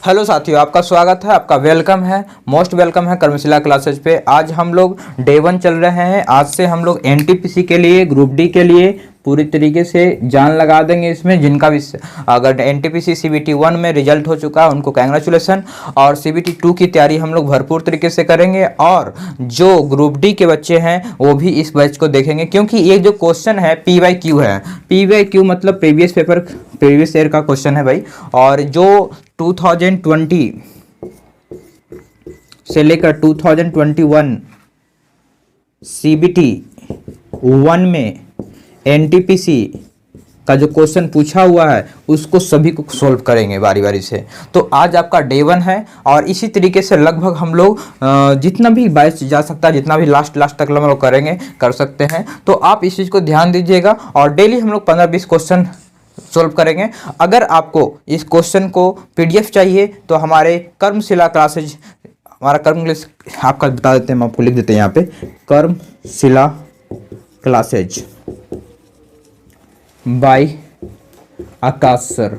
Hello साथियों, आपका स्वागत है, आपका वेलकम है, मोस्ट वेलकम है कर्मशिला क्लासेज पे। आज हम लोग डे 1 चल रहे हैं। आज से हम लोग एनटीपीसी के लिए, ग्रुप डी के लिए पूरी तरीके से जान लगा देंगे इसमें। जिनका भी अगर एनटीपीसी सीबीटी 1 में रिजल्ट हो चुका है उनको कैंग्रेचुलेसन, और सीबीटी 2 की तैयारी हम लोग भरपूर तरीके से करेंगे। और जो ग्रुप डी के बच्चे हैं वो भी इस बैच को देखेंगे, क्योंकि ये जो क्वेश्चन है PYQ है। PYQ मतलब प्रीवियस पेपर, प्रीवियस ईयर का क्वेश्चन है भाई। और जो 2020 से लेकर 2021 सीबीटी 1 में एनटीपीसी का जो क्वेश्चन पूछा हुआ है उसको सभी को सॉल्व करेंगे बारी बारी से। तो आज आपका डे 1 है, और इसी तरीके से लगभग हम लोग जितना भी बैच जा सकता है, जितना भी लास्ट तक हम लोग करेंगे, कर सकते हैं। तो आप इस चीज़ को ध्यान दीजिएगा। और डेली हम लोग 15-20 क्वेश्चन सॉल्व करेंगे। अगर आपको इस क्वेश्चन को PDF चाहिए तो हमारे कर्मशिला क्लासेज, हमारा कर्म आपका बता देते हैं, हम आपको लिख देते हैं यहाँ पे, कर्मशिला क्लासेज बाय आकाश सर।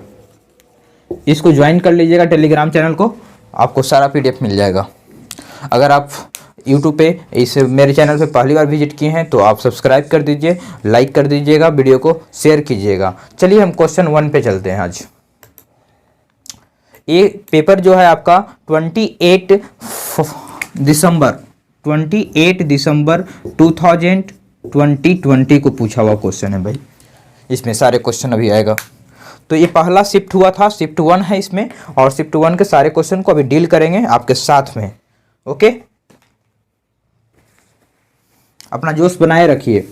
इसको ज्वाइन कर लीजिएगा टेलीग्राम चैनल को, आपको सारा PDF मिल जाएगा। अगर आप YouTube पे इस मेरे चैनल पे पहली बार विजिट किए हैं तो आप सब्सक्राइब कर दीजिए, लाइक कर दीजिएगा, वीडियो को शेयर कीजिएगा। चलिए हम क्वेश्चन 1 पे चलते हैं। आज ये पेपर जो है आपका 28 दिसंबर 2020 को पूछा हुआ क्वेश्चन है भाई। इसमें सारे क्वेश्चन अभी आएगा। तो ये पहला शिफ्ट हुआ था, शिफ्ट 1 है इसमें, और शिफ्ट 1 के सारे क्वेश्चन को अभी डील करेंगे आपके साथ में। ओके, अपना जोश बनाए रखिए।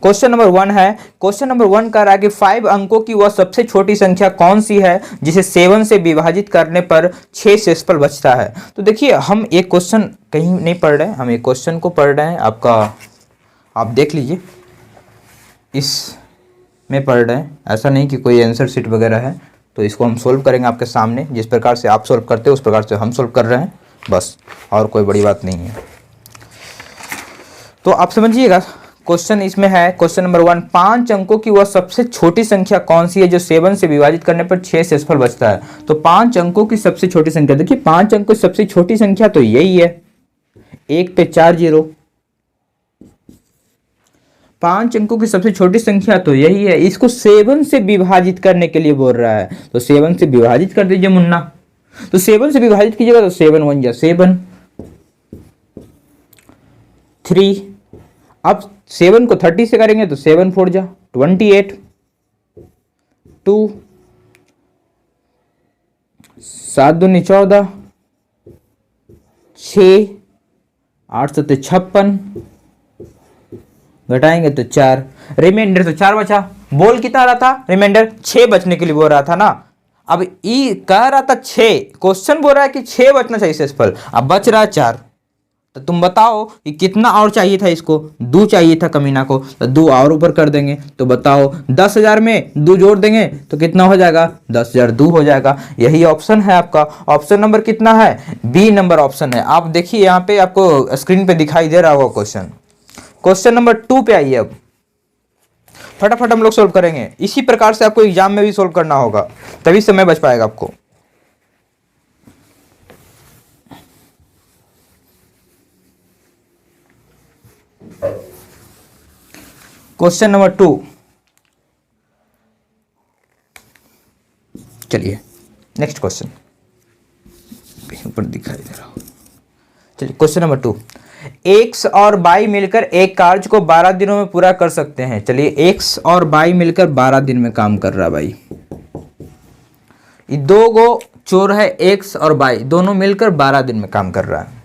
क्वेश्चन नंबर 1 है। क्वेश्चन नंबर 1 कह रहा है कि 5 अंकों की वह सबसे छोटी संख्या कौन सी है जिसे 7 से विभाजित करने पर 6 शेषफल बचता है। तो देखिए, हम एक क्वेश्चन कहीं नहीं पढ़ रहे हैं, हम एक क्वेश्चन को पढ़ रहे हैं। आपका आप देख लीजिए, इस में पढ़ रहे हैं, ऐसा नहीं कि कोई आंसर शीट वगैरह है। तो इसको हम सोल्व करेंगे आपके सामने। जिस प्रकार से आप सोल्व करते हैं उस प्रकार से हम सोल्व कर रहे हैं, बस, और कोई बड़ी बात नहीं है। तो आप समझिएगा, क्वेश्चन इसमें है, क्वेश्चन नंबर 1, 5 अंकों की वह सबसे छोटी संख्या कौन सी है जो 7 से विभाजित करने पर 6 शेषफल बचता है। तो 5 अंकों की सबसे छोटी संख्या, देखिए 5 अंकों की सबसे छोटी संख्या तो यही है, 1 पे 4 0। 5 अंकों की सबसे छोटी संख्या तो यही है। इसको 7 से विभाजित करने के लिए बोल रहा है, तो 7 से विभाजित कर दीजिए मुन्ना। तो 7 से विभाजित कीजिएगा तो 7 1 जा 7, 3। अब 7 को 30 से करेंगे तो 7 4 जा 28, 2 7 दूनी 14, 6 8 7 56, घटाएंगे तो 4, रिमाइंडर तो 4 बचा। बोल कितना रहा था, रिमाइंडर 6 बचने के लिए बोल रहा था ना। अब ई कह रहा था 6, क्वेश्चन बोल रहा है कि 6 बचना चाहिए शेषफल, अब बच रहा है 4। तो तुम बताओ कि कितना और चाहिए था इसको, 2 चाहिए था कमीना को, तो 2 और ऊपर कर देंगे। तो बताओ 10,000 में 2 जोड़ देंगे तो कितना हो जाएगा, 10,002 हो जाएगा। यही ऑप्शन है आपका। ऑप्शन नंबर कितना है, बी नंबर ऑप्शन है। आप देखिए यहाँ पे आपको स्क्रीन पे दिखाई दे रहा होगा क्वेश्चन। क्वेश्चन नंबर 2 पे आइए। अब फटाफट हम लोग सोल्व करेंगे। इसी प्रकार से आपको एग्जाम में भी सोल्व करना होगा, तभी समय बच पाएगा आपको। क्वेश्चन नंबर 2, चलिए नेक्स्ट क्वेश्चन, ऊपर दिखाई दे रहा हो। चलिए क्वेश्चन नंबर 2, x और y मिलकर एक कार्य को 12 दिनों में पूरा कर सकते हैं। चलिए x और y मिलकर 12 दिन में काम कर रहा है भाई। ये 2 गो चोर है, x और y दोनों मिलकर 12 दिन में काम कर रहा है।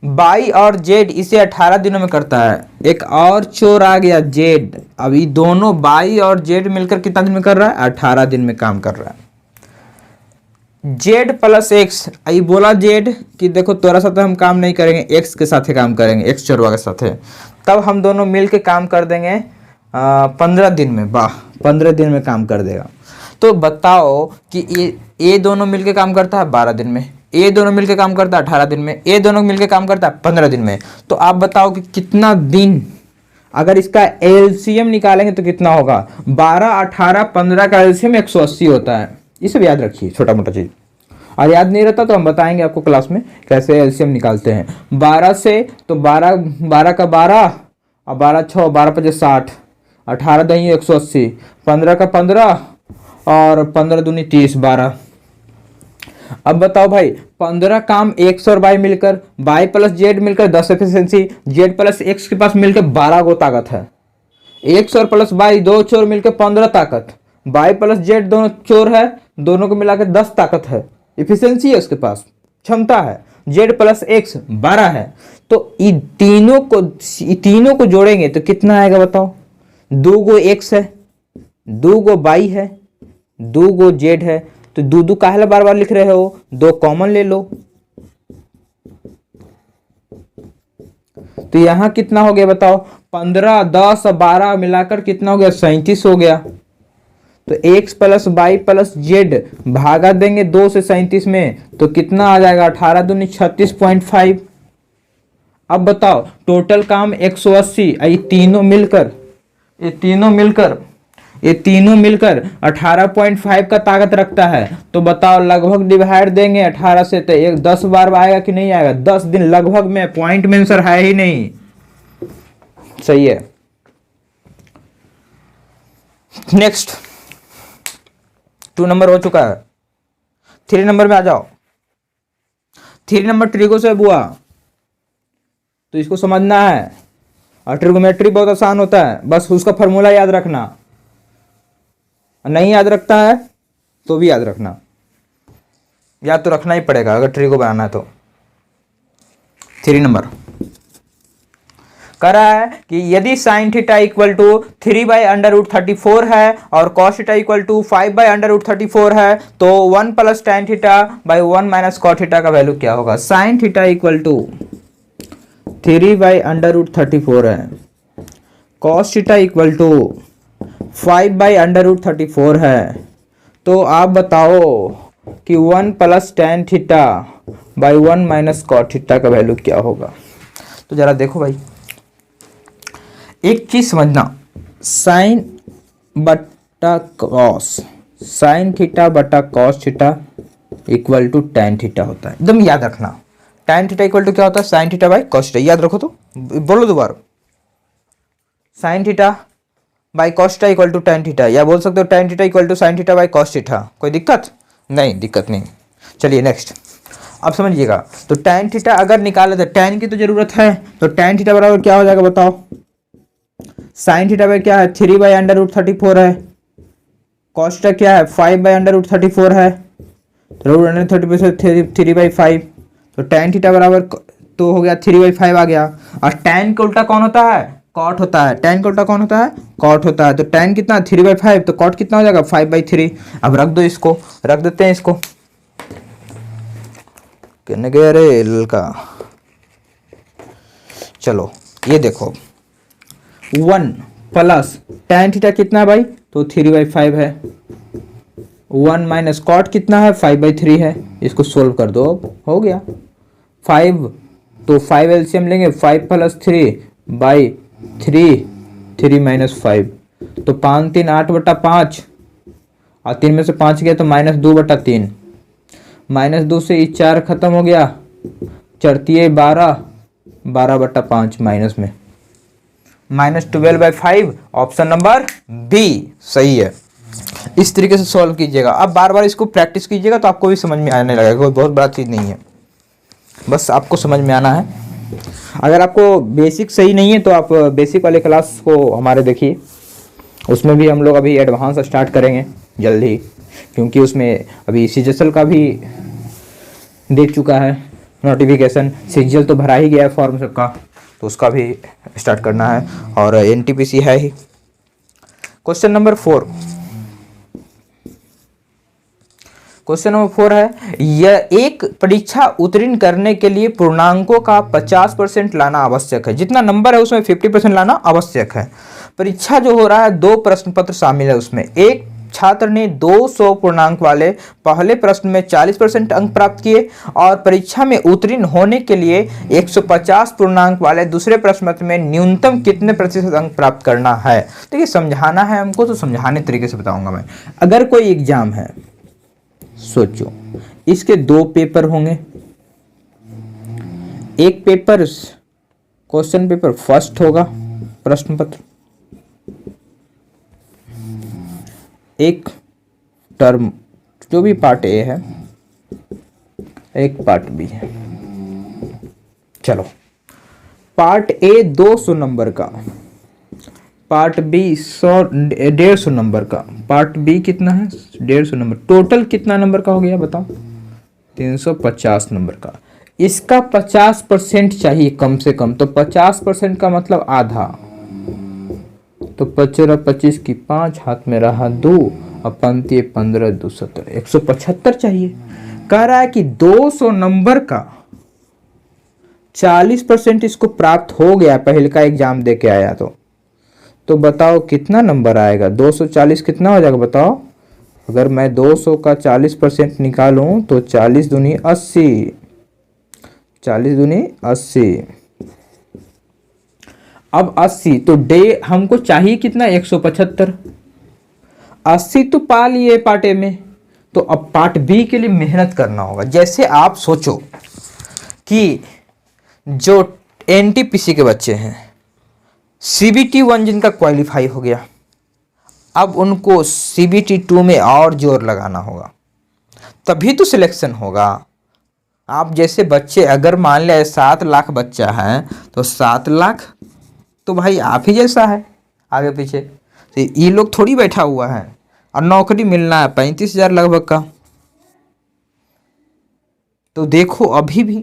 y और z इसे 18 दिनों में करता है। एक और चोर आ गया z, अब ये दोनों y और z मिलकर कितना दिन में कर रहा है, 18 दिन में काम कर रहा है। z प्लस x, आई बोला z कि देखो तोरा साथ हम काम नहीं करेंगे, x के साथ काम करेंगे, x चोरवा के साथ है। तब हम दोनों मिल के काम कर देंगे 15 दिन में। वाह, 15 दिन में काम कर देगा। तो बताओ कि ये दोनों मिल के काम करता है 12 दिन में, ए दोनों मिलकर काम करता है 18 दिन में, ए दोनों मिलकर काम करता है 15 दिन में। तो आप बताओ कि कितना दिन अगर इसका एलसीएम निकालेंगे तो कितना होगा, 12, 18, 15 का एलसीएम 180 होता है। ये सब याद रखिए, छोटा मोटा चीज। और याद नहीं रहता तो हम बताएंगे आपको क्लास में कैसे एलसीएम निकालते हैं। 12 से तो 12, 12 का 12 और 12 6, 12 5 60, 18 दही 180, 15 का 15 और 15 दूनी 30, 12। अब बताओ भाई, 15 काम एक्स और वाई मिलकर, वाई प्लस जेड मिलकर 10 एफिशिएंसी, जेड प्लस एक्स के पास मिलकर 12 गो ताकत है। एक्स और प्लस वाई दो चोर मिलकर 15 ताकत, वाई प्लस जेड दोनों चोर है, दोनों को मिलाकर 10 ताकत है। इफिशियंसी है उसके पास, क्षमता है। जेड प्लस एक्स 12 है। तो इन तीनों को जोड़ेंगे तो कितना आएगा बताओ। 2 गो एक्स है, 2 गो वाई है, 2 गो जेड है। तो 2 काहे बार बार लिख रहे हो, 2 कॉमन ले लो। तो यहां कितना हो गया बताओ, 15, 10 और 12 मिलाकर कितना हो गया, 37 हो गया। तो x plus Y plus Z भागा देंगे 2 से 37 में तो कितना आ जाएगा, 18 दूनी 36.5। अब बताओ टोटल काम 180, ये तीनों मिलकर 18.5 का ताकत रखता है। तो बताओ लगभग डिवाइड देंगे 18 से तो 10 बार आएगा कि नहीं आएगा, 10 दिन लगभग में, पॉइंट में आंसर है ही नहीं। सही है। नेक्स्ट 2 नंबर हो चुका है, 3 नंबर में आ जाओ। 3 नंबर ट्रिगो से बुआ, तो इसको समझना है। और ट्रिगोमेट्री बहुत आसान होता है, बस उसका फॉर्मूला याद रखना। नहीं याद रखता है तो भी याद रखना, याद तो रखना ही पड़ेगा अगर ट्रिगो बनाना है तो। 3 नंबर कह रहा है कि यदि साइन थीटा इक्वल टू 3/√34 है और कॉस थीटा इक्वल टू 5/√34 है तो 1 plus tan theta by 1 minus cot theta का वैल्यू क्या होगा। साइन थीटा इक्वल टू 3/√34 है, कॉस थीटा इक्वल टू 5/√34 है। तो आप बताओ कि 1 plus tan theta by 1 minus cot theta का वैल्यू क्या होगा। तो जरा देखो भाई, एक चीज समझना, साइन बटा कॉस, साइन थीटा बटा cos theta equal to tan theta होता है। एकदम याद रखना, tan थीटा इक्वल टू क्या होता है, sine theta by cos theta. याद रखो तो बोलो दोबारा, sine theta by cos theta equal to tan theta, या बोल सकते हो tan theta equal to sine theta by cos theta. कोई दिक्कत नहीं, दिक्कत नहीं। चलिए नेक्स्ट, अब समझिएगा। तो tan थीटा अगर निकाले तो tan की तो जरूरत है, तो tan थीटा बराबर क्या हो जाएगा बताओ। साइन थीटा बाई क्या है, 3/√34 है, कॉस थीटा क्या है, 5/√34 है, √34 से 3/5, तो tan थीटा बराबर तो हो गया 3/5 आ गया। और tan का उल्टा कौन होता है, कॉट होता है। tan का उल्टा कौन होता है, कॉट होता है। तो tan कितना, 3/5, तो कॉट कितना हो जाएगा, 5/3। अब रख दो इसको, रख देते हैं इसको। कहने गए अरे ललका, चलो ये देखो 1 प्लस tan थीटा कितना है भाई, तो 3/5 है, 1 माइनस कॉट कितना है, 5/3 है। इसको सोल्व कर दो, हो गया 5, तो 5 एलसीएम लेंगे, 5 प्लस 3/3, 3 माइनस 5, तो 5 3 8/5, और 3 में से 5 गया तो -2/3, -2 से ये 4 खत्म हो गया, चढ़ती है 12, 12/5 माइनस में, -12/5, ऑप्शन नंबर बी सही है। इस तरीके से सॉल्व कीजिएगा। अब बार बार इसको प्रैक्टिस कीजिएगा तो आपको भी समझ में आने लगेगा, कोई बहुत बड़ा चीज़ नहीं है, बस आपको समझ में आना है। अगर आपको बेसिक सही नहीं है तो आप बेसिक वाले क्लास को हमारे देखिए, उसमें भी हम लोग अभी एडवांस स्टार्ट करेंगे जल्द ही, क्योंकि उसमें अभी सीजीएल का भी दे चुका है नोटिफिकेशन। सीजीएल तो भरा ही गया है फॉर्म सबका, तो उसका भी स्टार्ट करना है, और एनटीपीसी है ही। क्वेश्चन नंबर 4, क्वेश्चन नंबर 4 है, यह एक परीक्षा उत्तीर्ण करने के लिए पूर्णांकों का 50% लाना आवश्यक है। जितना नंबर है उसमें 50% लाना आवश्यक है। परीक्षा जो हो रहा है 2 प्रश्न पत्र शामिल है उसमें, एक छात्र ने 200 पूर्णांक वाले पहले प्रश्न में 40% अंक प्राप्त किए और परीक्षा में उत्तीर्ण होने के लिए 150 पूर्णांक वाले दूसरे प्रश्न में न्यूनतम कितने प्रतिशत अंक प्राप्त करना है। देखिए समझाना है हमको तो समझाने तरीके से बताऊंगा मैं। अगर कोई एग्जाम है, सोचो इसके 2 पेपर होंगे। एक पेपर क्वेश्चन पेपर फर्स्ट होगा प्रश्न पत्र, एक टर्म जो भी पार्ट ए है, एक पार्ट बी है। चलो पार्ट ए 200 नंबर का, पार्ट बी 150 नंबर का, पार्ट बी कितना है 150 नंबर, टोटल कितना नंबर का हो गया बताओ 350 नंबर का। इसका 50% चाहिए कम से कम, तो 50% का मतलब आधा, तो 25 25 की 5 हाथ में रहा 2 और 15 15 2 70 175 चाहिए। कह रहा है कि 200 नंबर का 40% इसको प्राप्त हो गया, पहले का एग्जाम दे के आया तो बताओ कितना नंबर आएगा। 240 कितना हो जाएगा बताओ। अगर मैं 200 का 40% निकालूं तो 40 दूनी 80, 40 दूनी 80। अब 80 तो डे हमको चाहिए कितना 175। 80 तो पा लिए पार्ट ए में, तो अब पार्ट बी के लिए मेहनत करना होगा। जैसे आप सोचो कि जो एनटीपीसी के बच्चे हैं, सीबीटी 1 जिनका क्वालिफाई हो गया, अब उनको सीबीटी 2 में और जोर लगाना होगा, तभी तो सिलेक्शन होगा। आप जैसे बच्चे अगर मान लिया 7 लाख बच्चा है तो 7 लाख तो भाई आप ही जैसा है आगे पीछे, तो ये लोग थोड़ी बैठा हुआ है और नौकरी मिलना है 35,000 लगभग का। तो देखो अभी भी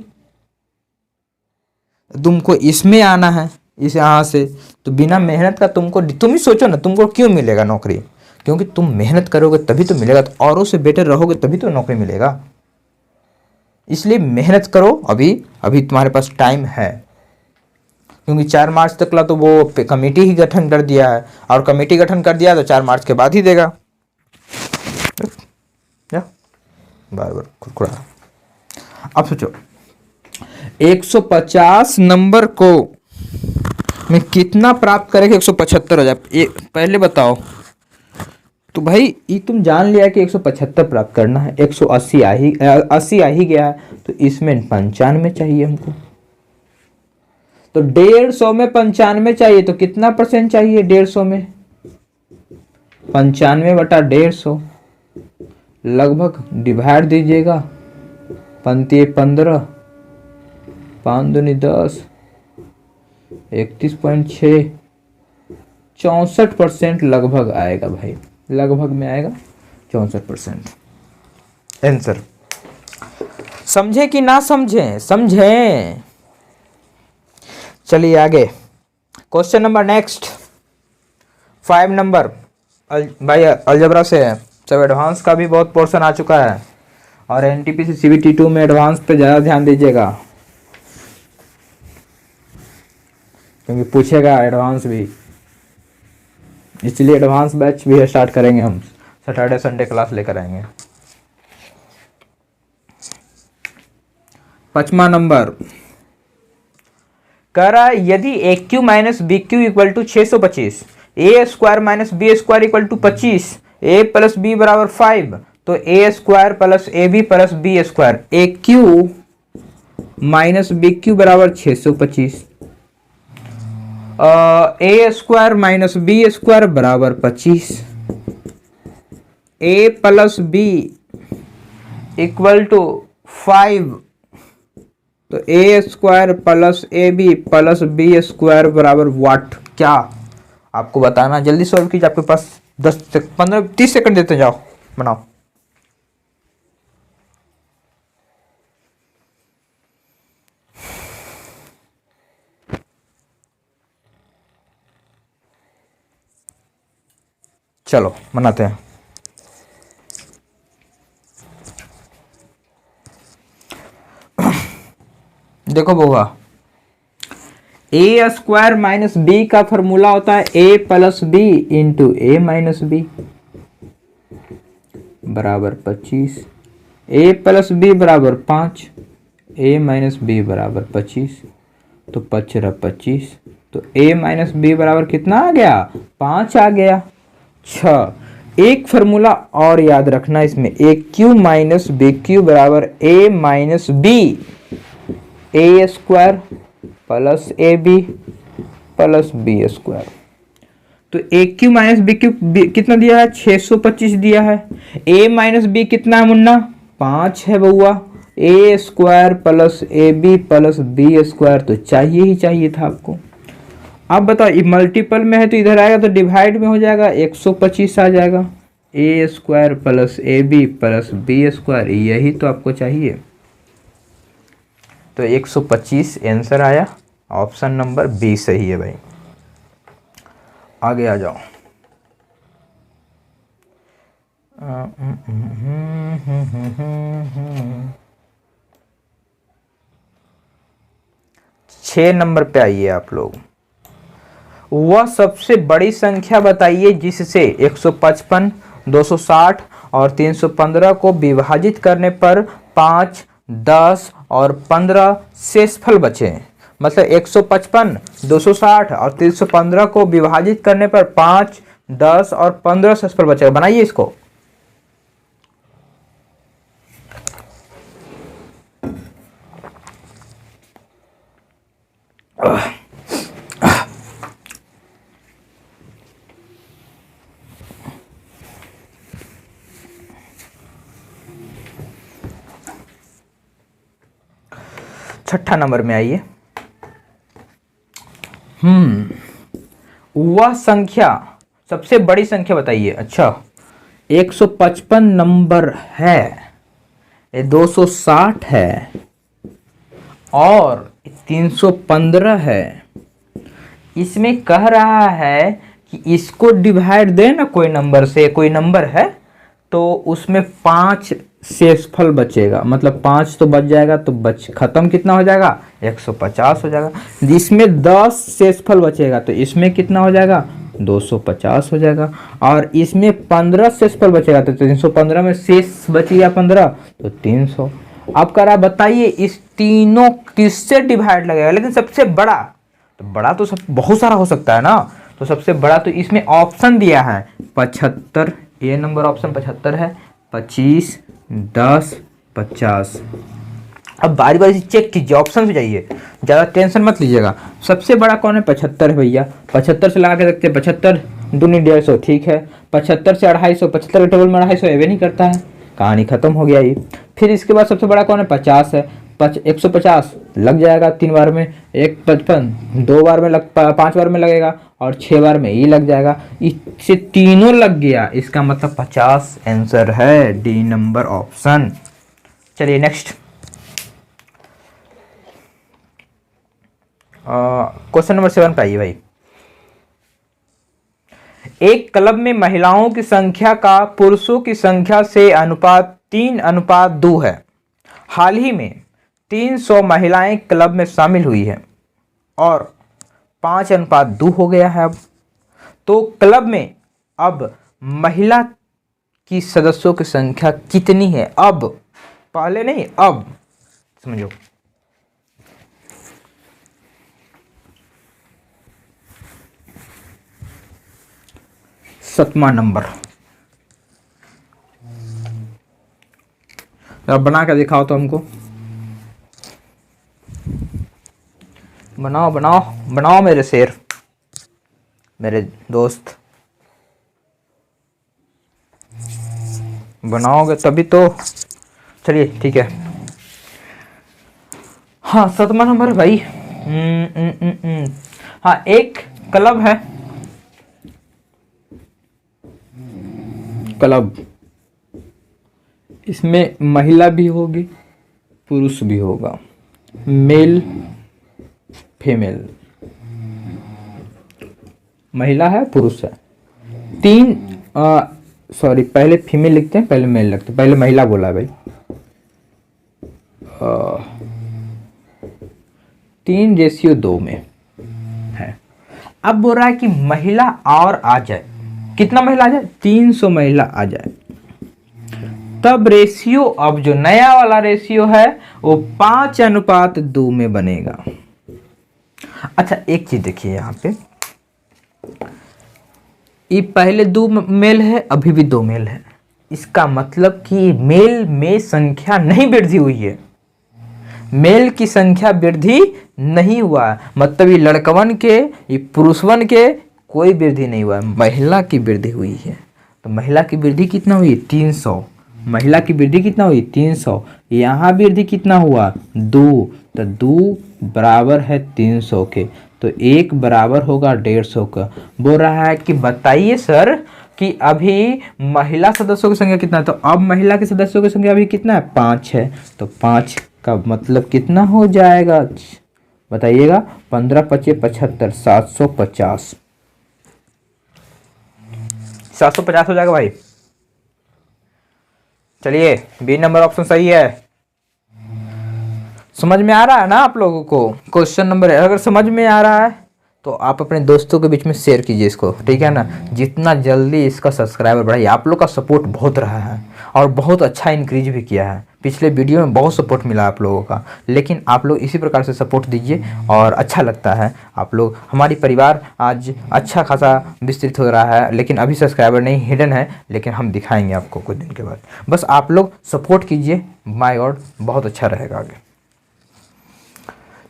तुमको इसमें आना है, इस यहाँ से, तो बिना मेहनत का तुम ही सोचो ना तुमको क्यों मिलेगा नौकरी, क्योंकि तुम मेहनत करोगे तभी तो मिलेगा, तो औरों से बेटर रहोगे तभी तो नौकरी मिलेगा। इसलिए मेहनत करो, अभी तुम्हारे पास टाइम है, क्योंकि 4 मार्च तक ला तो वो कमेटी ही गठन कर दिया है, और कमेटी गठन कर दिया तो 4 मार्च के बाद ही देगा। बार बार खुरखुरा। अब सोचो 150 नंबर को मैं कितना प्राप्त करेंगे 175 हो जाए, पहले बताओ। तो भाई ये तुम जान लिया कि 175 प्राप्त करना है, 180 80 आ ही गया है, तो इसमें 95 चाहिए हमको। तो 150 में 95 चाहिए, तो कितना % चाहिए 150 में 95 बटा 150 लगभग डिवाइड दीजिएगा, 15 15 5 दूनी 10 31.6 64% लगभग आएगा भाई, लगभग में आएगा 64% आंसर। समझे कि ना समझे? समझे। चलिए आगे क्वेश्चन नंबर नेक्स्ट 5 नंबर भाई अलजेब्रा से है। सब एडवांस का भी बहुत पोर्शन आ चुका है, और एनटीपीसी सीबीटी 2 में एडवांस पे ज़्यादा ध्यान दीजिएगा, क्योंकि पूछेगा एडवांस भी, इसलिए एडवांस बैच भी स्टार्ट करेंगे हम, सैटरडे संडे क्लास लेकर आएंगे। 5वां नंबर कह रहा है यदि a cube minus B cube equal to 625, a square minus b square equal to 25, a plus b बराबर 5, तो a square plus A B plus B square, a cube minus B cube बराबर 625, a square minus b square बराबर 25, a plus b equal to 5, तो a square plus A B plus B square बराबर what, क्या आपको बताना। जल्दी solve कीजिए, आपके पास 10 15 30 सेकंड देते जाओ, बनाओ। चलो बनाते हैं। देखो बउआ, ए स्क्वायर माइनस बी का फॉर्मूला होता है ए प्लस बी इंटू ए माइनस बी। बराबर 25, a प्लस बी बराबर 5, a माइनस बी बराबर 25, तो 5 तो a माइनस बी बराबर कितना आ गया? 5 आ गया। 6, एक फार्मूला और याद रखना इसमें, A cube minus B cube बराबर a minus B, A square plus A B plus B square. तो A cube minus B cube कितना दिया है? 625 दिया है। ए माइनस बी कितना है मुन्ना? 5 है बउआ। A square plus A B plus B square तो चाहिए ही चाहिए था आपको। अब बताओ, ये मल्टीपल में है तो इधर आएगा तो डिवाइड में हो जाएगा, 125 आ जाएगा। A square plus A B plus B square, यही तो आपको चाहिए। तो 125 आंसर आया, ऑप्शन नंबर बी सही है भाई। आगे आ जाओ। छह नंबर पे आइए आप लोग। वह सबसे बड़ी संख्या बताइए जिससे 155, 260 और 315 को विभाजित करने पर 5, 10 और 15 शेषफल बचे। मतलब 155, 260 और 315 को विभाजित करने पर 5, 10 और 15 शेषफल बचेगा। बनाइए इसको। छठा नंबर में आइए। वह संख्या, सबसे बड़ी संख्या बताइए। अच्छा, 155 नंबर है, ये 260 है और 315 है। इसमें कह रहा है कि इसको डिवाइड दे ना कोई नंबर से, कोई नंबर है तो उसमें 5 शेषफल बचेगा। मतलब 5 तो बच जाएगा तो खत्म कितना हो जाएगा? 150 हो जाएगा। इसमें 10 शेषफल बचेगा तो इसमें कितना हो जाएगा? 250 हो जाएगा। और इसमें 15 शेषफल बचेगा तो 315 में शेष बच गया 15 तो 300। अब कह रहा बताइए इस तीनों किससे डिवाइड लगेगा? लेकिन सबसे बड़ा, तो बड़ा तो सब बहुत सारा हो सकता है ना, तो सबसे बड़ा तो इसमें ऑप्शन दिया है 75, ये नंबर ऑप्शन 75 है। 25, 10, 50। अब बारी बारी से चेक कीजिए, ऑप्शन से जाइए, ज़्यादा टेंशन मत लीजिएगा। सबसे बड़ा कौन है? 75 है भैया। 75 से लगा के रखते हैं, 75 दूनी 150, ठीक है। 75 से 250, 75 के टेबल में 250 एवे नहीं करता है, कहानी खत्म हो गया ये। फिर इसके बाद सबसे बड़ा कौन है? 50 है। 150 लग जाएगा 3 बार में, 155 2 बार में 5 बार में लगेगा और 6 बार में ही लग जाएगा। इससे तीनों लग गया, इसका मतलब 50 आंसर है, डी नंबर ऑप्शन। चलिए नेक्स्ट क्वेश्चन नंबर 7 पे आइए भाई। एक क्लब में महिलाओं की संख्या का पुरुषों की संख्या से अनुपात 3:2 है। हाल ही में 300 महिलाएं क्लब में शामिल हुई है और 5:2 हो गया है। अब तो क्लब में अब महिला की सदस्यों की संख्या कितनी है? अब, पहले नहीं, अब समझो। सातवां नंबर, अब बना के दिखाओ तो हमको। बनाओ बनाओ बनाओ मेरे शेर, मेरे दोस्त, बनाओगे तभी तो। चलिए ठीक है। हाँ 7वां नंबर है भाई। हाँ, एक क्लब है, क्लब, इसमें महिला भी होगी पुरुष भी होगा, मेल फीमेल, महिला है पुरुष है। सॉरी, पहले फीमेल लिखते हैं, पहले मेल लिखते हैं, पहले महिला बोला है भाई। 3:2 में है। अब बोल रहा है कि महिला और आ जाए, कितना महिला आ जाए? 300 महिला आ जाए। तब रेशियो, अब जो नया वाला रेशियो है वो 5:2 में बनेगा। अच्छा एक चीज देखिए यहाँ पे, ये पहले 2 मेल है, अभी भी 2 मेल है, इसका मतलब कि मेल में संख्या नहीं वृद्धि हुई है, मेल की संख्या वृद्धि नहीं हुआ है, मतलब ये लड़कवन के, ये पुरुषवन के कोई वृद्धि नहीं हुआ है, महिला की वृद्धि हुई है। तो महिला की वृद्धि कितना हुई? 300। महिला की वृद्धि कितना हुई? 300। यहाँ वृद्धि कितना हुआ? 2। तो 2 बराबर है 300 के, तो 1 बराबर होगा 150 का। बोल रहा है कि बताइए सर कि अभी महिला सदस्यों की संख्या कितना है, तो अब महिला के सदस्यों की संख्या अभी कितना है? 5 है, तो 5 का मतलब कितना हो जाएगा बताइएगा? 15 25 75, 750। 750 हो जाएगा भाई। चलिए बी नंबर ऑप्शन सही है। समझ में आ रहा है ना आप लोगों को? क्वेश्चन नंबर, अगर समझ में आ रहा है तो आप अपने दोस्तों के बीच में शेयर कीजिए इसको, ठीक है ना? जितना जल्दी इसका सब्सक्राइबर बढ़ाइए। आप लोग का सपोर्ट बहुत रहा है और बहुत अच्छा इंक्रीज भी किया है। पिछले वीडियो में बहुत सपोर्ट मिला आप लोगों का, लेकिन आप लोग इसी प्रकार से सपोर्ट दीजिए और अच्छा लगता है। आप लोग, हमारी परिवार आज अच्छा खासा विस्तृत हो रहा है, लेकिन अभी सब्सक्राइबर नहीं, हिडन है, लेकिन हम दिखाएंगे आपको कुछ दिन के बाद। बस आप लोग सपोर्ट कीजिए, माय गॉड बहुत अच्छा रहेगा आगे।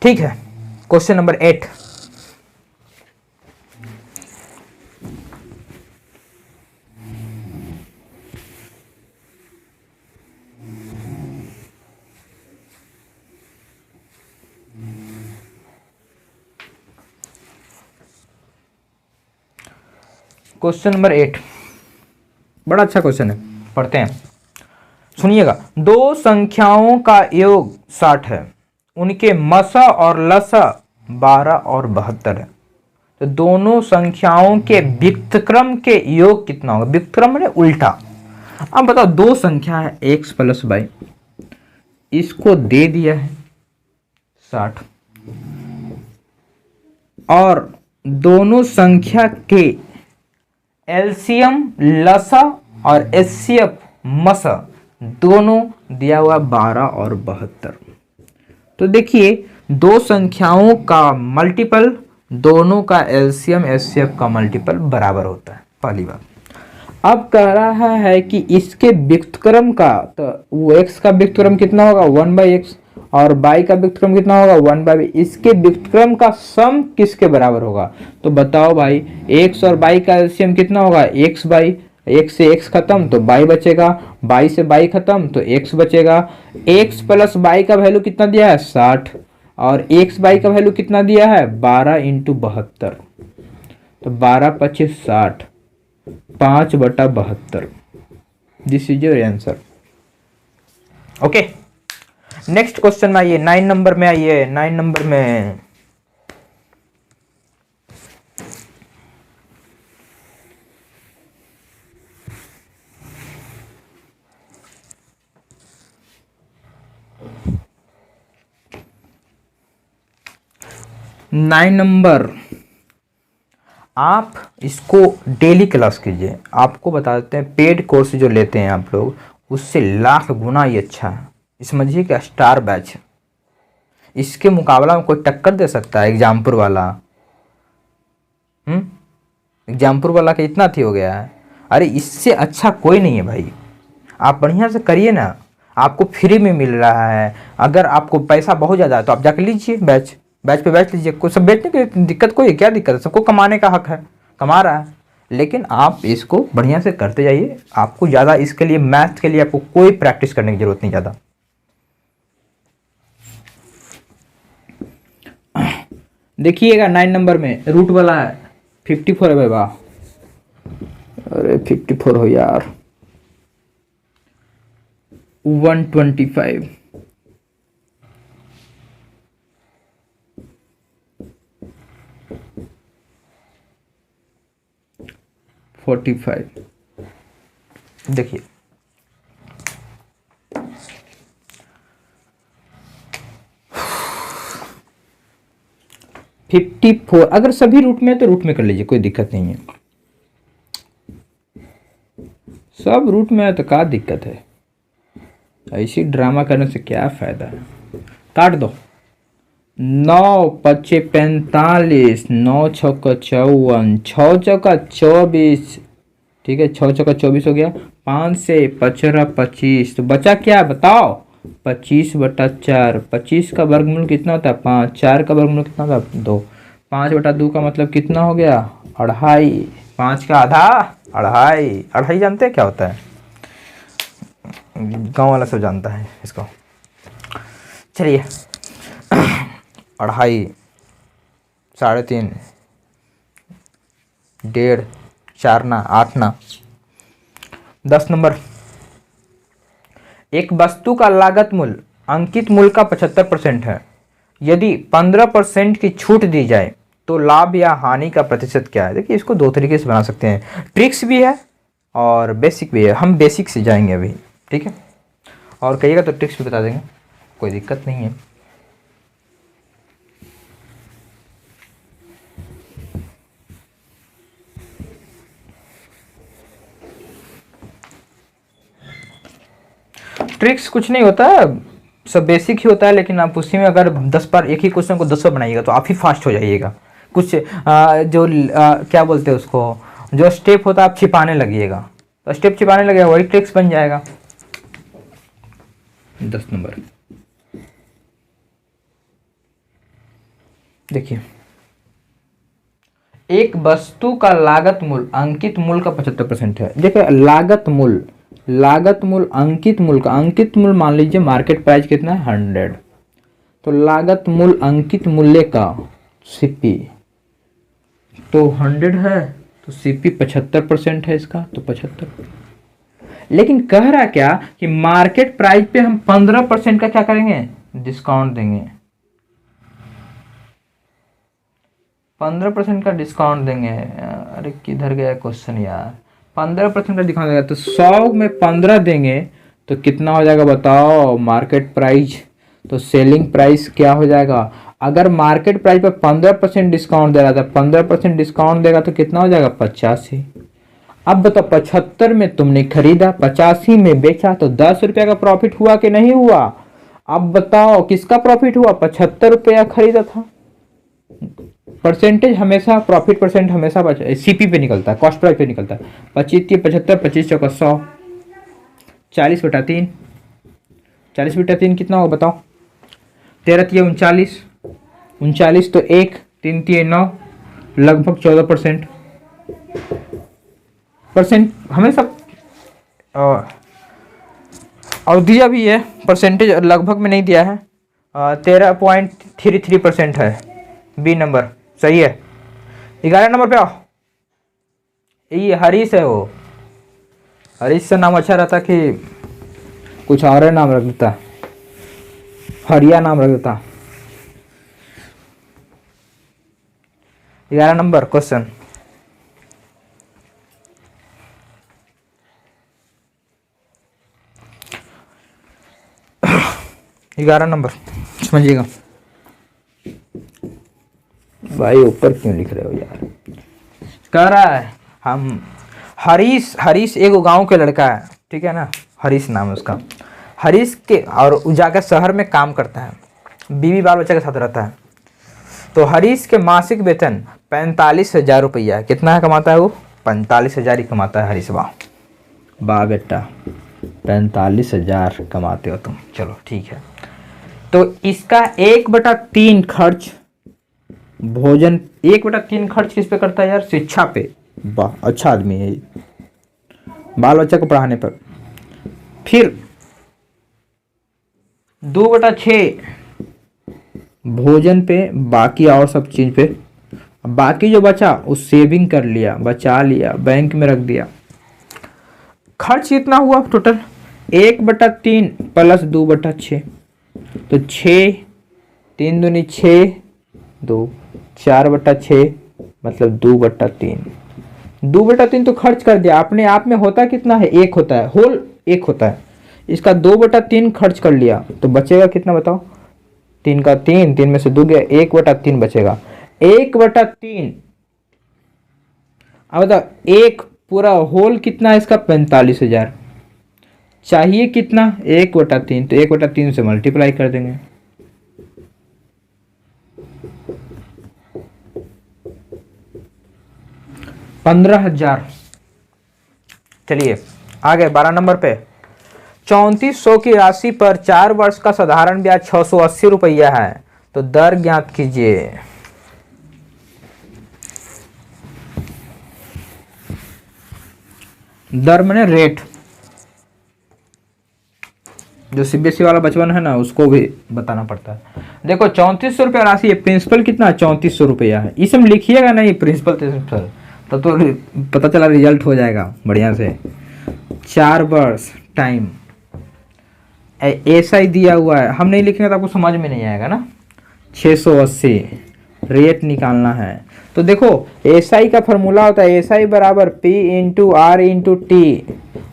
ठीक है, क्वेश्चन नंबर 8। क्वेश्चन नंबर 8 बड़ा अच्छा क्वेश्चन है, पढ़ते हैं, सुनिएगा। 2 संख्याओं का योग 60 है, उनके मसा और लसा 12 और 72 है, तो दोनों संख्याओं के व्युत्क्रम के योग कितना होगा? व्युत्क्रम है उल्टा। अब बताओ, 2 संख्या है x + y, इसको दे दिया है 60, और दोनों संख्या के एलसीएम लसा और एचसीएफ मसा दोनों दिया हुआ 12 और 72। तो देखिए, 2 संख्याओं का मल्टीपल, दोनों का एलसीएम एचसीएफ का मल्टीपल बराबर होता है, पहली बात। अब कह रहा है कि इसके व्युत्क्रम का, तो वो x का व्युत्क्रम कितना होगा? 1/x, और y का व्युत्क्रम कितना होगा? 1/y। इसके व्युत्क्रम का सम किसके बराबर होगा? तो बताओ भाई, x और y का एलसीएम कितना होगा? x/y। x से x खत्म तो y बचेगा, y से y खत्म तो x बचेगा। x + y का वैल्यू कितना दिया है? 60, और xy का वैल्यू कितना दिया है? 12 × 72, तो 12 × 25 = 60, 5/72। This is your answer. Okay, next question में आइए, 9 नंबर में आइए। 9 नंबर में आप इसको डेली क्लास कीजिए। आपको बता देते हैं, पेड कोर्स जो लेते हैं आप लोग, उससे लाख गुना ही अच्छा है। समझिए कि स्टार बैच है, इसके मुकाबला में कोई टक्कर दे सकता है? एग्जामपुर वाला, एग्जामपुर वाला का इतना थी हो गया है। अरे इससे अच्छा कोई नहीं है भाई। आप बढ़िया से करिए ना, आपको फ्री में मिल रहा है। अगर आपको पैसा बहुत ज़्यादा है तो आप जाकर लीजिए बैच, बैच पे बैच लीजिए। कोई सब बेचने की दिक्कत, कोई क्या दिक्कत है? सबको कमाने का हक है, कमा रहा है, लेकिन आप इसको बढ़िया से करते जाइए। आपको ज़्यादा इसके लिए, मैथ के लिए आपको कोई प्रैक्टिस करने की जरूरत नहीं ज़्यादा। देखिएगा 9 नंबर में रूट वाला है 54 है भाई। वाह, अरे 54 हो यार, 125, 45। देखिए, $54, अगर सभी रूट में है तो रूट में कर लीजिए, कोई दिक्कत नहीं है। सब रूट में है तो क्या दिक्कत है? ऐसी ड्रामा करने से क्या फ़ायदा है, काट दो। 9×5 = 45, 9×6 = 54, 6×4 = 24। ठीक है, 6×4 = 24 हो गया। 5 से 5×4 = 25, तो बचा क्या बताओ, 25/4। 25 का वर्गमूल कितना होता है 5, 4 का वर्गमूल कितना होता है 2, 5/2 का मतलब कितना हो गया 2.5, 5 का आधा 2.5। 2.5 जानते हैं क्या होता है, गांव वाला सब जानता है इसको। चलिए 2.5, 3.5, 1.5, 4 ना 8 ना। 10 नंबर, एक वस्तु का लागत मूल्य अंकित मूल्य का 75% है। यदि 15% की छूट दी जाए तो लाभ या हानि का प्रतिशत क्या है। देखिए इसको दो तरीके से बना सकते हैं, ट्रिक्स भी है और बेसिक भी है। हम बेसिक से जाएंगे अभी, ठीक है, और कहिएगा तो ट्रिक्स भी बता देंगे, कोई दिक्कत नहीं है। ट्रिक्स कुछ नहीं होता है, सब बेसिक ही होता है, लेकिन आप उसी में अगर 10 बार एक ही क्वेश्चन को 10 बार बनाइएगा तो आप ही फास्ट हो जाइएगा। कुछ क्या बोलते हैं उसको, जो स्टेप होता है आप छिपाने लगिएगा, तो स्टेप छिपाने लगेगा वही ट्रिक्स बन जाएगा। 10 नंबर देखिए, एक वस्तु का लागत मूल्य अंकित मूल्य का 75% है। देखिए लागत मूल्य अंकित मूल्य मान लीजिए मार्केट प्राइस कितना है 100, तो लागत मूल्य अंकित मूल्य का सीपी तो 100 है, तो सीपी 75% है इसका, तो 75। लेकिन कह रहा क्या कि मार्केट प्राइस पे हम 15% का क्या करेंगे, डिस्काउंट देंगे, 15% का डिस्काउंट देंगे। अरे किधर गया क्वेश्चन यार, 15% का डिस्काउंट देगा तो 100 में 15 देंगे तो कितना हो जाएगा बताओ मार्केट प्राइस, तो सेलिंग प्राइस क्या हो जाएगा। अगर मार्केट प्राइस पे 15% डिस्काउंट दे रहा था, 15% डिस्काउंट देगा तो कितना हो जाएगा 85। अब बताओ 75 में तुमने खरीदा, 85 में बेचा, तो 10 रुपया का प्रॉफिट हुआ कि नहीं हुआ। अब बताओ किसका प्रॉफिट हुआ, 75 रुपया खरीदा था। परसेंटेज हमेशा प्रॉफिट परसेंट हमेशा सीपी पे निकलता है, कॉस्ट प्राइस पे निकलता है। 25×75, 25×4 = 100, 40/3, 40/3 कितना होगा बताओ, 13×3 = 39, तो 1, 3×3 = 9, लगभग 14% हमेशा। और दिया भी है परसेंटेज, लगभग में नहीं दिया है, 13.33% है। बी नंबर सही है। 11 नंबर पे आओ, ये हरीश है, वो हरीश से नाम अच्छा रहता कि कुछ और नाम रख देता, हरिया नाम रख देता। 11 नंबर क्वेश्चन, ग्यारह नंबर समझिएगा भाई, ऊपर क्यों लिख रहे हो यार। कह रहा है हम हरीश एक गांव के लड़का है, ठीक है ना, हरीश नाम है उसका। हरीश के और जाकर शहर में काम करता है, बीवी बाल बच्चा के साथ रहता है। तो हरीश के मासिक वेतन 45,000 रुपया है। कितना है कमाता है वो, 45,000 ही कमाता है हरीश। वाह बेटा, 45,000 कमाते हो तुम, चलो ठीक है। तो इसका 1/3 खर्च भोजन, 1/3 खर्च किस पे करता है यार, शिक्षा पे। वाह अच्छा आदमी है ये, बाल बच्चा को पढ़ाने पर। फिर 2/6 भोजन पे, बाकी और सब चीज पे। बाकी जो बचा वो सेविंग कर लिया, बचा लिया, बैंक में रख दिया। खर्च कितना हुआ टोटल, 1/3 + 2/6, तो 6, 3 दूनी 6, 2, 4/6 मतलब 2/3। 2/3 तो खर्च कर दिया अपने आप में, होता कितना है, 1 होता है, होल 1 होता है। इसका 2/3 खर्च कर लिया तो बचेगा कितना बताओ, 3 का 3, 3 में से 2 गया, 1/3 बचेगा। 1/3 अब बताओ, एक पूरा होल कितना है इसका 45,000, चाहिए कितना, 1/3, तो 1/3 से मल्टीप्लाई कर देंगे। ₹15,000। चलिए आगे 12 नंबर पे, 3400 की राशि पर 4 वर्ष का साधारण ब्याज 680 रुपया है, तो दर ज्ञात कीजिए। दर मैंने रेट, जो सीबीएसई वाला बचपन है ना उसको भी बताना पड़ता है। देखो 3400 रुपया राशि है, प्रिंसिपल कितना 3400 रुपया है, इसमें लिखिएगा नहीं प्रिंसिपल प्रिंसिपल, तब तो पता चला रिजल्ट हो जाएगा बढ़िया से। 4 वर्ष टाइम ऐसा ही दिया हुआ है, हम नहीं लिखेंगे तो आपको समझ में नहीं आएगा ना। 680 रेट निकालना है, तो देखो एसआई का फॉर्मूला होता है एसआई बराबर P into R into T,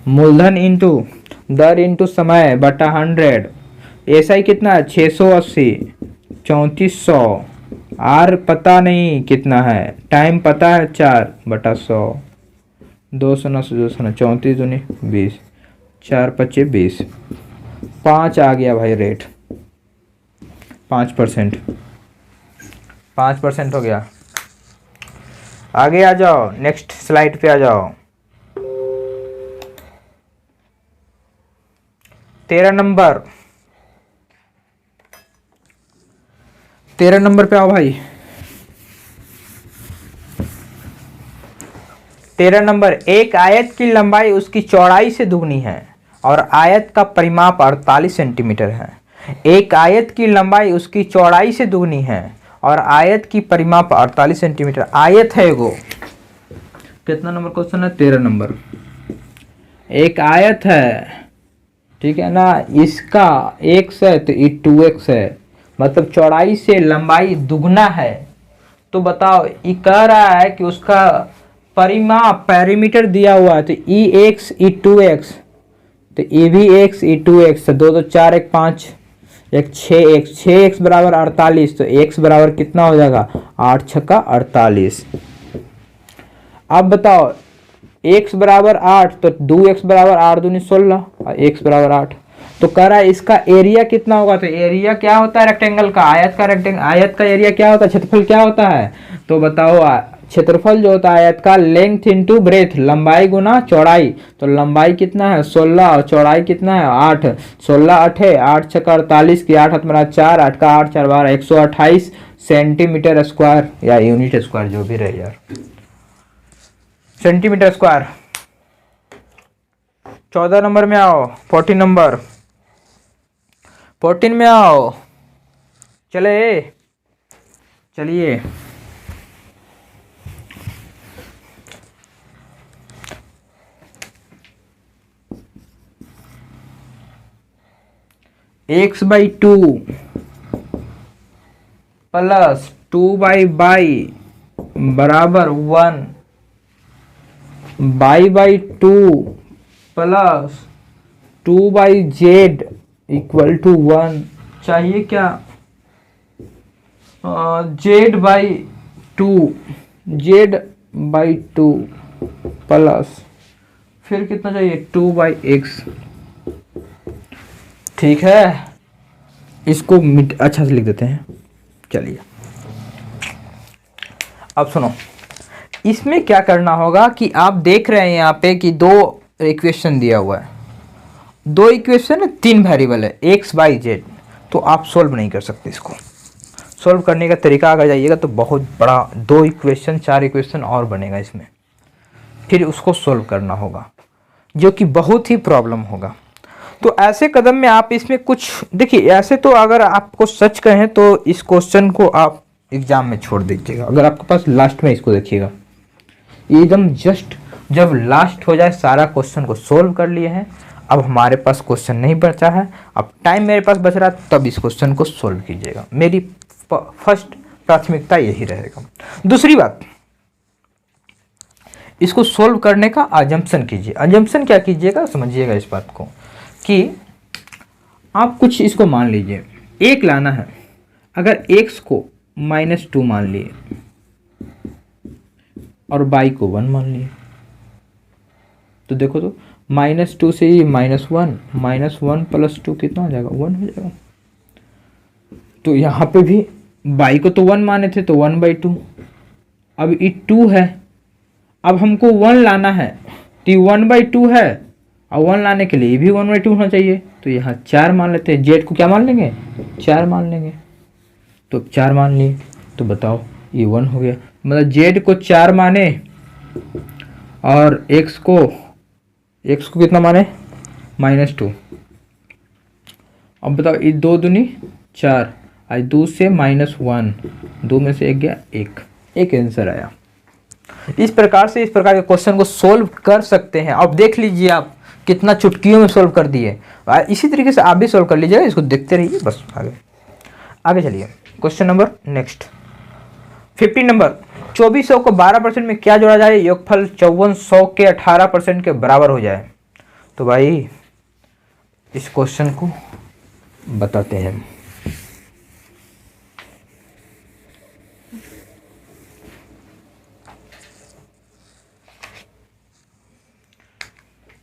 मूलधन इंटू दर इंटू समय बटा 100। एसआई कितना है 680, 3400, आर पता नहीं कितना है, टाइम पता है 4/100, 200 34 दूनी 20, 4 25 20, 5 आ गया भाई रेट, 5%, 5% हो गया। आगे आ जाओ, नेक्स्ट स्लाइड पे आ जाओ। 13 नंबर, 13 नंबर पे आओ भाई। 13 नंबर, एक आयत की लंबाई उसकी चौड़ाई से दुगनी है और आयत का परिमाप 48 सेंटीमीटर है। एक आयत की लंबाई उसकी चौड़ाई से दुगनी है और आयत की परिमाप 48 सेंटीमीटर। आयत है वो, कितना नंबर क्वेश्चन है 13 नंबर। एक आयत है, ठीक है ना, इसका x है तो ये 2x है, मतलब चौड़ाई से लंबाई दुगना है। तो बताओ ये कह रहा है कि उसका परिमाप पैरीमीटर दिया हुआ है, तो ई एक्स ई 2x, तो ये भी x ई 2x, 2 2 4 1 5 1 6x, 6x बराबर 48, तो x बराबर कितना हो जाएगा 8 छक्का 48। अब बताओ x बराबर 8, तो 2x बराबर 8 दूनी 16 और x बराबर 8, तो कह रहा है इसका एरिया कितना होगा। तो एरिया क्या होता है रेक्टेंगल का, आयत का आयत का एरिया क्या होता है, क्षेत्रफल क्या होता है। तो बताओ क्षेत्रफल जो होता है आयत का, लेंथ इंटू ब्रेथ, लंबाई गुना चौड़ाई, तो लंबाई कितना है 16 और चौड़ाई कितना है 8, 16 8 है 8 छक्का 48 की 8 हाथ 4, 8 का 8 4 12, 128 सेंटीमीटर स्क्वायर या यूनिट स्क्वायर जो भी रहे यार, सेंटीमीटर स्क्वायर। 14 नंबर में आओ, 14 नंबर, 14 में आओ। चलिए x/2 प्लस 2/y बराबर 1, y/2 plus 2/z equal to 1। चाहिए क्या, z/2 प्लस फिर कितना चाहिए 2/x। ठीक है, इसको अच्छा से लिख देते हैं। चलिए अब सुनो, इसमें क्या करना होगा कि आप देख रहे हैं यहाँ पे कि 2 इक्वेशन दिया हुआ है, 2 इक्वेशन है, 3 वेरिएबल है x y z, तो आप सोल्व नहीं कर सकते। इसको सोल्व करने का तरीका अगर जाइएगा तो बहुत बड़ा 2 इक्वेशन 4 इक्वेशन और बनेगा इसमें, फिर उसको सोल्व करना होगा जो कि बहुत ही प्रॉब्लम होगा। तो ऐसे कदम में आप इसमें कुछ देखिए, ऐसे तो अगर आपको सच कहें तो इस क्वेश्चन को आप एग्जाम में छोड़ दीजिएगा, अगर आपके पास लास्ट में इसको देखिएगा, एकदम जस्ट जब लास्ट हो जाए सारा क्वेश्चन को सोल्व कर लिए हैं, अब हमारे पास क्वेश्चन नहीं बचा है, अब टाइम मेरे पास बच रहा है, तब इस क्वेश्चन को सोल्व कीजिएगा। मेरी फर्स्ट प्राथमिकता यही रहेगा। दूसरी बात, इसको सोल्व करने का अजम्पशन कीजिए। अजम्पशन क्या कीजिएगा, समझिएगा इस बात को कि आप कुछ इसको मान लीजिए, 1 लाना है, अगर x को -2 मान लिए और y को 1 मान लिए, तो देखो तो -2 से ये -1, -1 + 2 कितना हो जाएगा, 1 हो जाएगा। तो यहाँ पे भी बाई को तो 1 माने थे तो 1/2, अब ये 2 है, अब हमको 1 लाना है तो ये 1/2 है, और 1 लाने के लिए ये भी 1/2 होना चाहिए, तो यहाँ 4 मान लेते हैं। जेड को क्या मान लेंगे, 4 मान लेंगे, तो 4 मान लिए, तो बताओ ये 1 हो गया। मतलब जेड को 4 माने और एक्स को कितना माने, -2। अब बताओ ये 2 दूनी 4, आज 2 से -1, 2 में से 1 गया, एक आंसर आया। इस प्रकार के क्वेश्चन को सोल्व कर सकते हैं। अब देख लीजिए आप कितना चुटकियों में सोल्व कर दिए, इसी तरीके से आप भी सोल्व कर लीजिएगा। इसको देखते रहिए बस। आगे चलिए, क्वेश्चन नंबर नेक्स्ट 15 नंबर, 2400 को 12% में क्या जोड़ा जाए योगफल 5400 के 18% के बराबर हो जाए। तो भाई इस क्वेश्चन को बताते हैं।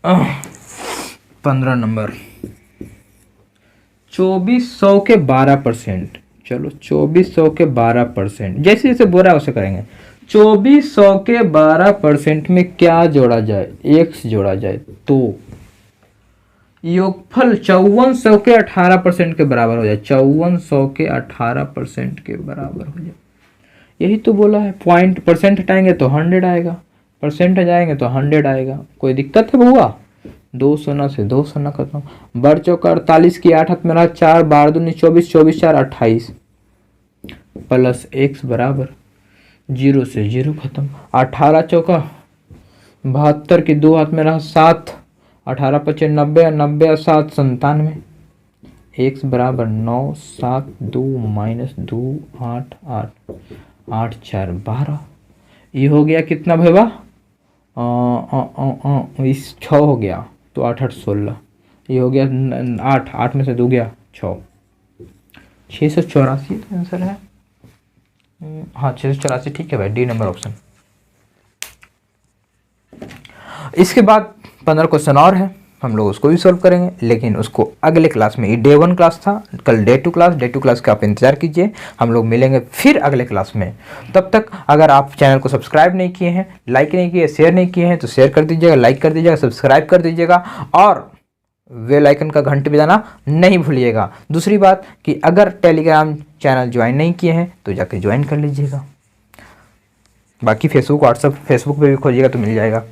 आह, 15 नंबर, 2400 के 12%, चलो 2400 के 12%, जैसे जैसे बोला वैसे करेंगे। 2400 के 12% में क्या जोड़ा जाए, एक्स जोड़ा जाए, तो योगफल 5400 के 18% के बराबर हो जाए, 5400 के 18% के बराबर हो जाए। यही तो बोला है, पॉइंट परसेंट हटाएंगे तो 100 आएगा, परसेंट हटाएंगे तो 100 आएगा। कोई दिक्कत है बउआ, 2 शून्य से 2 शून्य खत्म। बढ़ चौका 48 की 8 हाथ में रहा 4, 12 दूनी 24, 24 4 28, प्लस एक्स बराबर 0 से 0 खत्म। 18 चौका 72 की 2 हाथ में रहा 7, 18 25 90, 90 और 7 97, एक्स बराबर 9 7 2 -2 8 8 8 4 12। ये हो गया कितना भैया, इस 6 हो गया, तो 8 8 16, ये हो गया 8, 8 में से 2 गया 6, 684 तो आंसर है। हाँ 684 ठीक है भाई, डी नंबर ऑप्शन। इसके बाद 15 क्वेश्चन और है, हम लोग उसको भी सॉल्व करेंगे, लेकिन उसको अगले क्लास में। ये डे 1 क्लास था, कल डे 2 क्लास का आप इंतजार कीजिए। हम लोग मिलेंगे फिर अगले क्लास में। तब तक अगर आप चैनल को सब्सक्राइब नहीं किए हैं, लाइक नहीं किए, शेयर नहीं किए हैं, तो शेयर कर दीजिएगा, लाइक कर दीजिएगा, सब्सक्राइब कर दीजिएगा, और बेल आइकन का घंटी बजाना नहीं भूलिएगा। दूसरी बात कि अगर टेलीग्राम चैनल ज्वाइन नहीं किए हैं तो जाके ज्वाइन कर लीजिएगा। बाकी फेसबुक व्हाट्सएप, फेसबुक पे भी खोजिएगा तो मिल जाएगा।